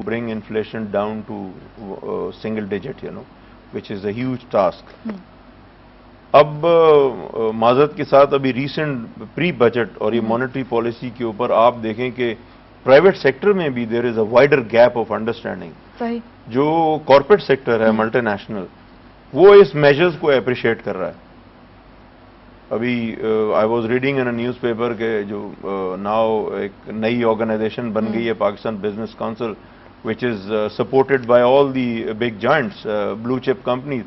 bring inflation down to single digit, which is a huge task. اب معذرت کے ساتھ ابھی ریسنٹ پری بجٹ اور یہ مانیٹری پالیسی کے اوپر آپ دیکھیں کہ پرائیویٹ سیکٹر میں بھی there is a wider gap of understanding. جو کارپوریٹ سیکٹر ہے ملٹی نیشنل وہ اس میجرز کو اپریشیٹ کر رہا ہے. ابھی I was reading in a newspaper کہ جو ناؤ ایک نئی آرگنائزیشن بن گئی ہے Pakistan business council which is supported by all the big giants blue chip companies.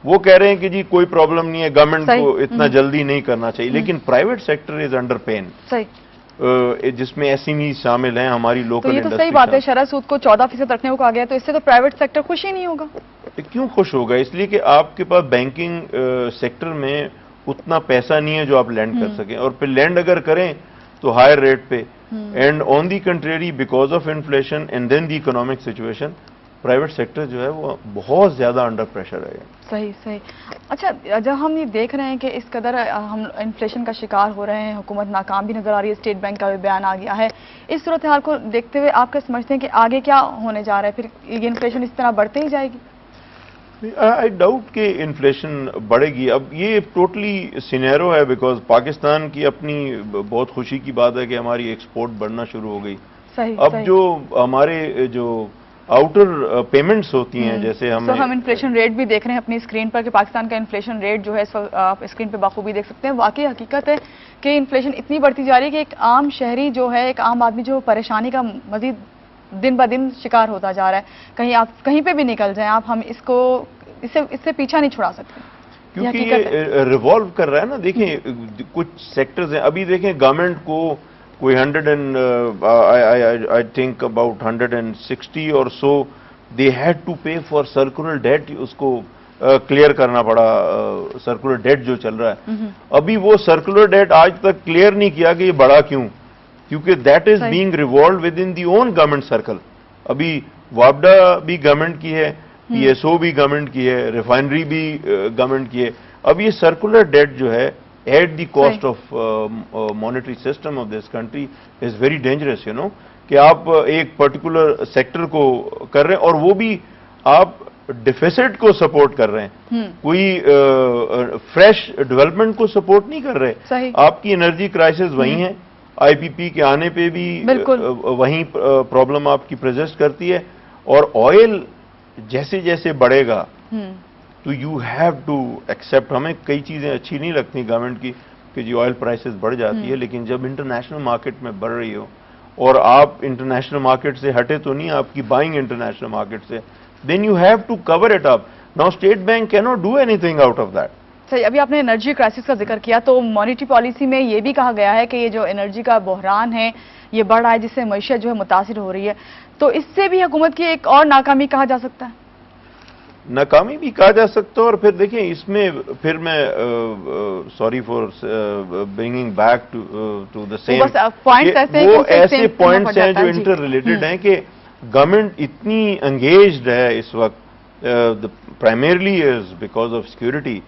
وہ کہہ رہے ہیں کہ جی کوئی پرابلم نہیں ہے, گورنمنٹ کو اتنا جلدی نہیں کرنا چاہیے, لیکن private sector is under pain, جس میں ایس ایم ای شامل ہیں, ہماری لوکل انڈسٹری. تو یہ تو صحیح بات ہے, شرح سود کو 14% رکھنے کو کہا گیا, تو اس سے تو پرائیویٹ سیکٹر خوش ہی نہیں ہوگا. کیوں خوش ہوگا؟ اس لیے کہ آپ کے پاس بینکنگ سیکٹر میں اتنا پیسہ نہیں ہے جو آپ لینڈ کر سکیں, اور پھر لینڈ اگر کریں تو ہائر ریٹ پہ. And on the contrary because of inflation and then the economic situation private sector جو ہے وہ بہت زیادہ انڈر پریشر ہے. صحیح. اچھا, جب ہم یہ دیکھ رہے ہیں کہ اس قدر ہم انفلیشن کا شکار ہو رہے ہیں, حکومت ناکام بھی نظر آ رہی ہے, اسٹیٹ بینک کا بھی بیان آ گیا ہے, اس صورتحال کو دیکھتے ہوئے آپ کیا سمجھتے ہیں کہ آگے کیا ہونے جا رہا ہے؟ پھر یہ انفلیشن اس طرح بڑھتے ہی جائے گی؟ آئی ڈاؤٹ کہ انفلیشن بڑھے گی. اب یہ ٹوٹلی سینیرو ہے بیکاز پاکستان کی اپنی بہت خوشی کی بات ہے کہ ہماری ایکسپورٹ بڑھنا شروع ہو گئی. اب جو ہمارے جو آؤٹر پیمنٹس ہوتی ہیں, جیسے ہم انفلیشن ریٹ بھی دیکھ رہے ہیں اپنی اسکرین پر کہ پاکستان کا انفلیشن ریٹ جو ہے اس وقت آپ اسکرین پہ بخوبی دیکھ سکتے ہیں. واقعی حقیقت ہے کہ انفلیشن اتنی بڑھتی جا رہی ہے کہ ایک عام شہری جو ہے, ایک عام آدمی جو پریشانی کا مزید دن بہ دن شکار ہوتا جا رہا ہے. کہیں آپ کہیں پہ بھی نکل جائیں, آپ ہم اس سے پیچھا نہیں چھڑا سکتے کیونکہ یہ ریوالو کر رہا ہے نا. دیکھیں کچھ سیکٹرز ہیں, ابھی دیکھیں گورنمنٹ کو کوئی 100 I think about 160 or so they had to pay for circular debt. اس کو کلیئر کرنا پڑا, سرکولر ڈیٹ جو چل رہا ہے. ابھی وہ سرکولر ڈیٹ آج تک کلیئر نہیں کیا کہ یہ بڑا کیوں, کیونکہ that is being revolved with in the own government circle. ابھی وابڈا بھی گورنمنٹ کی ہے, پی ایس او بھی گورنمنٹ کی ہے, ریفائنری بھی گورنمنٹ کی ہے. اب یہ سرکولر ڈیٹ جو ہے at the cost of monetary system of this country is very dangerous, کہ آپ ایک پرٹیکولر سیکٹر کو کر رہے ہیں اور وہ بھی آپ ڈیفیسٹ کو سپورٹ کر رہے ہیں, کوئی فریش ڈیولپمنٹ کو سپورٹ نہیں کر رہے. آپ کی انرجی کرائسس وہی ہیں, آئی پی پی کے آنے پہ بھی وہیں پرابلم آپ کی پرزسٹ کرتی ہے. اور آئل جیسے جیسے بڑھے گا تو یو ہیو ٹو ایکسیپٹ. ہمیں کئی چیزیں اچھی نہیں لگتی گورنمنٹ کی کہ جی آئل پرائسز بڑھ جاتی ہے, لیکن جب انٹرنیشنل مارکیٹ میں بڑھ رہی ہو اور آپ انٹرنیشنل مارکیٹ سے ہٹے تو نہیں, آپ کی بائنگ انٹرنیشنل مارکیٹ سے, then you have to cover it up. Now State Bank کی not do anything out of that. صحیح. ابھی آپ نے انرجی کرائسس کا ذکر کیا, تو مانیٹری پالیسی میں یہ بھی کہا گیا ہے کہ یہ جو انرجی کا بحران ہے یہ بڑھ رہا ہے, جس سے معیشت جو ہے متاثر ہو رہی ہے, تو اس سے بھی حکومت کی ایک اور ناکامی کہا جا سکتا ہے. ناکامی بھی کہا جا سکتا ہے. اور پھر دیکھیں اس میں پھر میں sorry for bringing back to the same, وہ ایسے پوائنٹس ہیں جو انٹر ریلیٹڈ ہیں کہ گورنمنٹ اتنی انگیجڈ ہے اس وقت, primarily is because of security.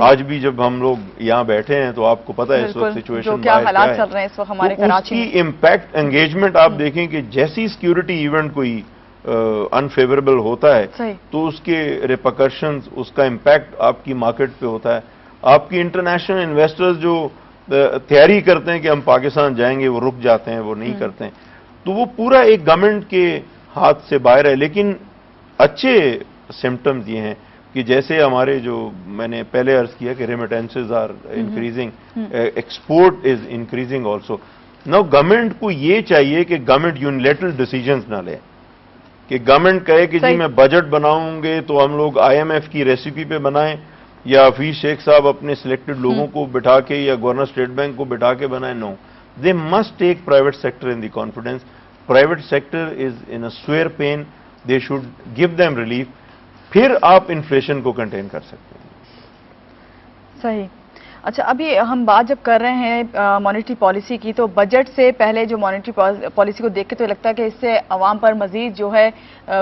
آج بھی جب ہم لوگ یہاں بیٹھے ہیں تو آپ کو پتا ہے اس وقت سچویشن کیا حالات چل رہے ہیں اس وقت ہمارے کراچی میں, اس کی امپیکٹ انگیجمنٹ آپ دیکھیں کہ جیسی سیکورٹی ایونٹ کوئی انفیوریبل ہوتا ہے تو اس کے ریپرکشنز, اس کا امپیکٹ آپ کی مارکیٹ پہ ہوتا ہے. آپ کی انٹرنیشنل انویسٹرز جو تیاری کرتے ہیں کہ ہم پاکستان جائیں گے وہ رک جاتے ہیں, وہ نہیں کرتے ہیں. تو وہ پورا ایک گورنمنٹ کے ہاتھ سے باہر ہے. لیکن اچھے سمپٹمز یہ ہیں کہ جیسے ہمارے جو میں نے پہلے عرض کیا کہ remittances are increasing, export is increasing also. Now government کو یہ چاہیے کہ گورنمنٹ یونیلیٹرل ڈیسیجنز نہ لے, کہ گورنمنٹ کہے کہ جی میں بجٹ بناؤں گے تو ہم لوگ آئی ایم ایف کی ریسیپی پہ بنائیں, یا حفیظ شیخ صاحب اپنے سلیکٹڈ لوگوں کو بٹھا کے یا گورنر اسٹیٹ بینک کو بٹھا کے بنائیں. No, they must take private sector in the confidence. Private sector is in a severe pain, they should give them relief, پھر آپ انفلیشن کو کنٹین کر سکتے ہیں. صحیح. اچھا, ابھی ہم بات جب کر رہے ہیں مانیٹری پالیسی کی, تو بجٹ سے پہلے جو مانیٹری پالیسی کو دیکھ کے تو لگتا ہے کہ اس سے عوام پر مزید جو ہے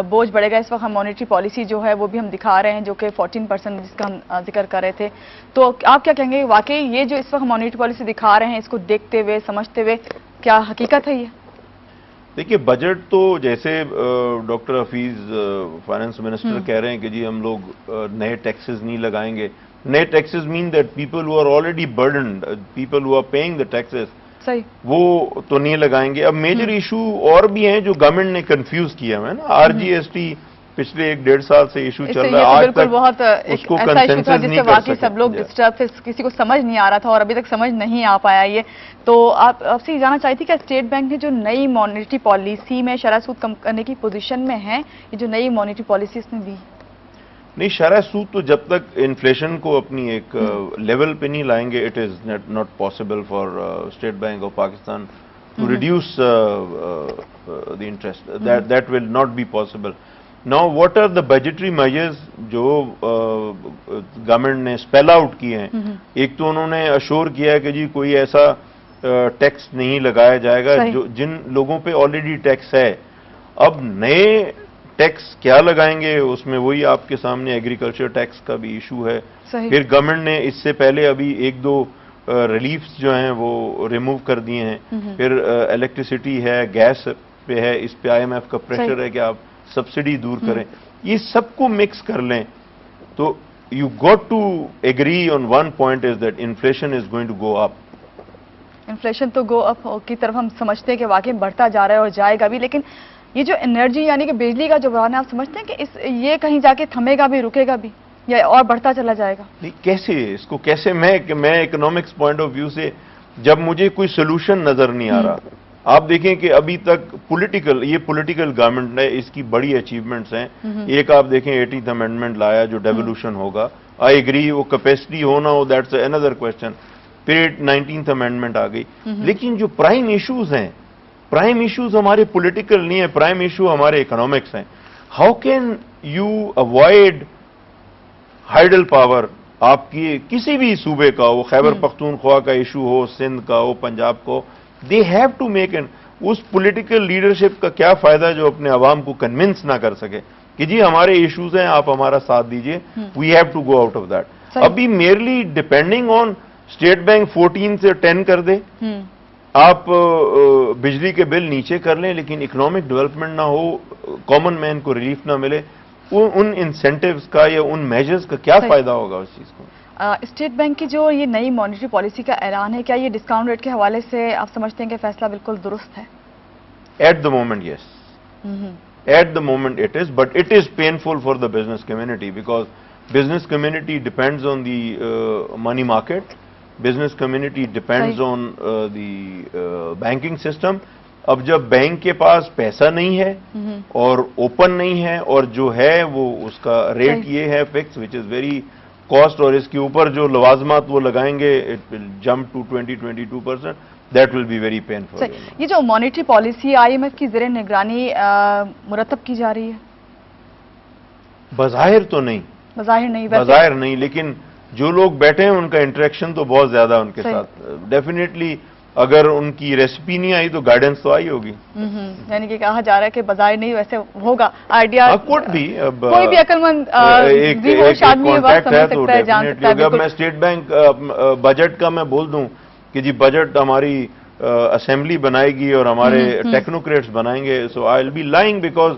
بوجھ بڑھے گا. اس وقت ہم مانیٹری پالیسی جو ہے وہ بھی ہم دکھا رہے ہیں جو کہ 14% جس کا ہم ذکر کر رہے تھے. تو آپ کیا کہیں گے, واقعی یہ جو اس وقت ہم مانیٹری پالیسی دکھا رہے ہیں اس کو دیکھتے ہوئے سمجھتے ہوئے کیا حقیقت ہے یہ؟ دیکھیے بجٹ تو جیسے ڈاکٹر حفیظ فائنانس منسٹر کہہ رہے ہیں کہ جی ہم لوگ نئے ٹیکسز نہیں لگائیں گے. نئے taxes mean that people who are already burdened, people who are paying the taxes, صحیح, وہ تو نہیں لگائیں گے. اب میجر ایشو اور بھی ہیں جو گورنمنٹ نے کنفیوز کیا ہے نا. آر جی ایس ٹی پچھلے 1-1.5 سال سے ایشو چل رہا ہے, آج بالکل تک بہت اس کو ایسا ایشو تھا کنسنسس جس سے نہیں کر واقعی سکے. سب لوگ ڈسٹرب تھے, کسی کو سمجھ نہیں آ رہا تھا اور ابھی تک سمجھ نہیں آ پایا یہ. تو آپ سے یہ جاننا چاہتی تھی کہ اسٹیٹ بینک نے جو نئی مانیٹری پالیسی میں شرح سود کم کرنے کی پوزیشن میں ہے, یہ جو نئی مانیٹری پالیسی اس نے دی. نہیں, شرح سود تو جب تک انفلیشن کو اپنی ایک لیول پہ نہیں لائیں گے, it is not possible for State Bank of Pakistan to reduce the interest. That will not be possible. Now what are the budgetary measures جو گورنمنٹ نے اسپیل آؤٹ کیے ہیں. ایک تو انہوں نے اشور کیا ہے کہ جی کوئی ایسا ٹیکس نہیں لگایا جائے گا جن لوگوں پہ آلریڈی ٹیکس ہے. اب نئے ٹیکس کیا لگائیں گے, اس میں وہی آپ کے سامنے ایگریکلچر ٹیکس کا بھی ایشو ہے. پھر گورنمنٹ نے اس سے پہلے ابھی 1-2 ریلیفز جو ہیں وہ ریموو کر دیے ہیں. پھر الیکٹریسٹی ہے, گیس پہ ہے, اس پہ IMF کا پریشر ہے کہ آپ سبسڈی دور کریں. یہ سب کو مکس کر لیں تو you got to agree on one point is that inflation is going to go up. Inflation تو گو اپ کی طرف ہم سمجھتے ہیں کہ واقعی بڑھتا جا رہا ہے اور جائے گا بھی, لیکن یہ جو انرجی یعنی کہ بجلی کا جو بحران ہے, آپ سمجھتے ہیں کہ یہ کہیں جا کے تھمے گا بھی, رکے گا بھی, یا اور بڑھتا چلا جائے گا؟ نہیں, کیسے اس کو کیسے میں اکنامکس پوائنٹ آف ویو سے جب مجھے کوئی سولوشن نظر نہیں آ رہا. آپ دیکھیں کہ ابھی تک یہ پولیٹیکل گورنمنٹ ہے, اس کی بڑی اچیومنٹس ہیں. ایک آپ دیکھیں 18th امینڈمنٹ لایا جو ڈیولوشن ہوگا, آئی ایگری, وہ کیپیسٹی ہونا ہو دیٹس اندر کوشچن. پھر 19th امینڈمنٹ آ گئی. لیکن جو پرائم ایشوز ہیں, پرائم ایشوز ہمارے پولیٹیکل نہیں ہیں, پرائم ایشو ہمارے اکنامکس ہیں. How can you avoid hydel power آپ کی کسی بھی صوبے کا ہو, خیبر پختونخوا کا ایشو ہو, سندھ کا ہو, پنجاب کو, دے ہیو ٹو میک اس پولیٹیکل لیڈرشپ کا کیا فائدہ جو اپنے عوام کو کنونس نہ کر سکے کہ جی ہمارے ایشوز ہیں, آپ ہمارا ساتھ دیجئے, we have to go out of that. ابھی merely depending on State Bank 14 سے 10 کر دے, آپ بجلی کے بل نیچے کر لیں, لیکن اکنامک ڈیولپمنٹ نہ ہو, کامن مین کو ریلیف نہ ملے, ان انسینٹیوز کا یا ان میجرز کا کیا فائدہ ہوگا اس چیز کو؟ اسٹیٹ بینک کی جو یہ نئی مانیٹری پالیسی کا اعلان ہے, کیا یہ ڈسکاؤنٹ ریٹ کے حوالے سے آپ سمجھتے ہیں کہ فیصلہ بالکل درست ہے؟ At the moment yes, at the moment it is, but it is painful for the business community because business community depends on the money market, business community depends on the banking system. اب جب bank کے پاس پیسہ نہیں ہے اور open نہیں ہے, اور جو ہے وہ اس کا ریٹ یہ ہے fix which is very cost, اور اس کے اوپر جو لوازمات وہ لگائیں گے it will jump to 20-22%, that will be very painful. یہ جو مانیٹری پالیسی IMF کی زیر نگرانی مرتب کی جا رہی ہے؟ بظاہر تو نہیں, بظاہر نہیں, لیکن جو لوگ بیٹھے ہیں ان کا انٹریکشن تو بہت زیادہ ان کے ساتھ. ڈیفینیٹلی اگر ان کی ریسپی نہیں آئی تو گائیڈنس تو آئی ہوگی. یعنی کہ کہا جا رہا ہے کہ بظاہر نہیں ویسے ہوگا آئیڈیا, کوئی بھی عقل مند کانٹیکٹ ہے تو ڈیفینیٹلی. اگر میں اسٹیٹ بینک بجٹ کا میں بول دوں کہ جی بجٹ ہماری اسمبلی بنائے گی اور ہمارے ٹیکنوکریٹس بنائیں گے, so I will be lying because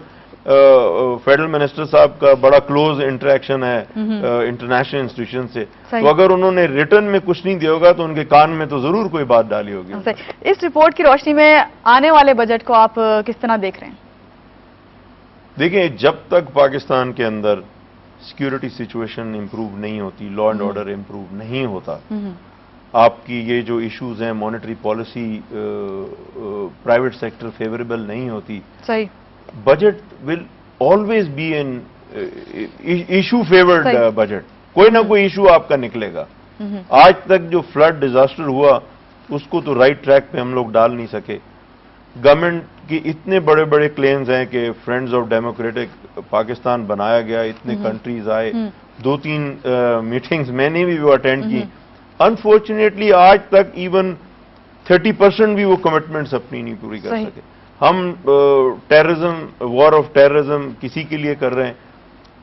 federal minister صاحب کا بڑا کلوز انٹریکشن ہے انٹرنیشنل انسٹیٹیوشن سے, تو اگر انہوں نے ریٹرن میں کچھ نہیں دیا ہوگا تو ان کے کان میں تو ضرور کوئی بات ڈالی ہوگی. اس رپورٹ کی روشنی میں آنے والے بجٹ کو آپ کس طرح دیکھ رہے ہیں؟ دیکھیں, جب تک پاکستان کے اندر سیکیورٹی سچویشن امپروو نہیں ہوتی, لا اینڈ آرڈر امپروو نہیں ہوتا, آپ کی یہ جو ایشوز ہیں monetary policy private sector favourable نہیں ہوتی, صحیح, budget will always be an issue favoured budget. کوئی نہ کوئی ایشو آپ کا نکلے گا. آج تک جو فلڈ ڈیزاسٹر ہوا اس کو تو رائٹ ٹریک پہ ہم لوگ ڈال نہیں سکے. گورنمنٹ کی اتنے بڑے بڑے کلیمز ہیں کہ فرینڈز آف ڈیموکریٹک پاکستان بنایا گیا, اتنے کنٹریز آئے, 2-3 میٹنگز میں نے بھی وہ اٹینڈ کی. انفارچونیٹلی آج تک ایون 30% بھی وہ کمٹمنٹس اپنی نہیں پوری کر سکے. ہم ٹیررزم, وار آف ٹیررزم کسی کے لیے کر رہے ہیں,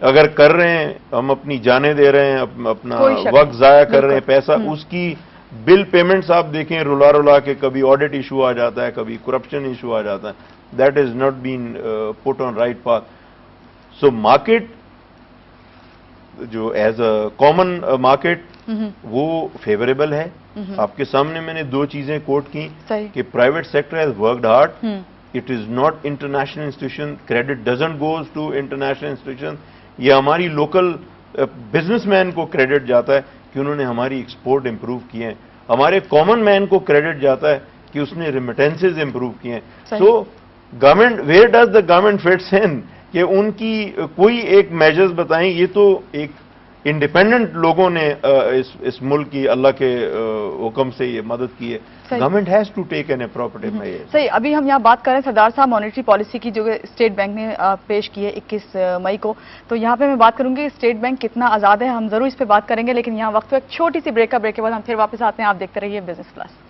اگر کر رہے ہیں ہم اپنی جانیں دے رہے ہیں, اپنا وقت ضائع کر رہے ہیں, پیسہ, اس کی بل پیمنٹس آپ دیکھیں رلا کے کبھی آڈٹ ایشو آ جاتا ہے, کبھی کرپشن ایشو آ جاتا ہے. that has not been put on right path. So market جو ایز اے کامن مارکیٹ وہ فیوریبل ہے. آپ کے سامنے میں نے دو چیزیں کوٹ کی کہ private sector has worked hard, it is not international institution, credit doesn't goes to international institution. یہ ہماری لوکل بزنس مین کو کریڈٹ جاتا ہے کہ انہوں نے ہماری ایکسپورٹ امپروو کیے ہیں. ہمارے کامن مین کو کریڈٹ جاتا ہے کہ اس نے ریمیٹنسز امپروو کیے ہیں. So government, where does the government fits in, کہ ان کی کوئی ایک میجرز بتائیں. یہ تو ایک انڈیپینڈنٹ لوگوں نے اس ملک کی اللہ کے حکم سے یہ مدد کی ہے. Government has to take an appropriate measure. صحیح. ابھی ہم یہاں بات کریں سردار صاحب مانیٹری پالیسی کی جو اسٹیٹ بینک نے پیش کی ہے 21 مئی کو, تو یہاں پہ میں بات کروں گی اسٹیٹ بینک کتنا آزاد ہے. ہم ضرور اس پہ بات کریں گے, لیکن یہاں وقت ایک چھوٹی سی بریک کے بعد ہم پھر واپس آتے ہیں. آپ دیکھتے رہیے بزنس کلاس.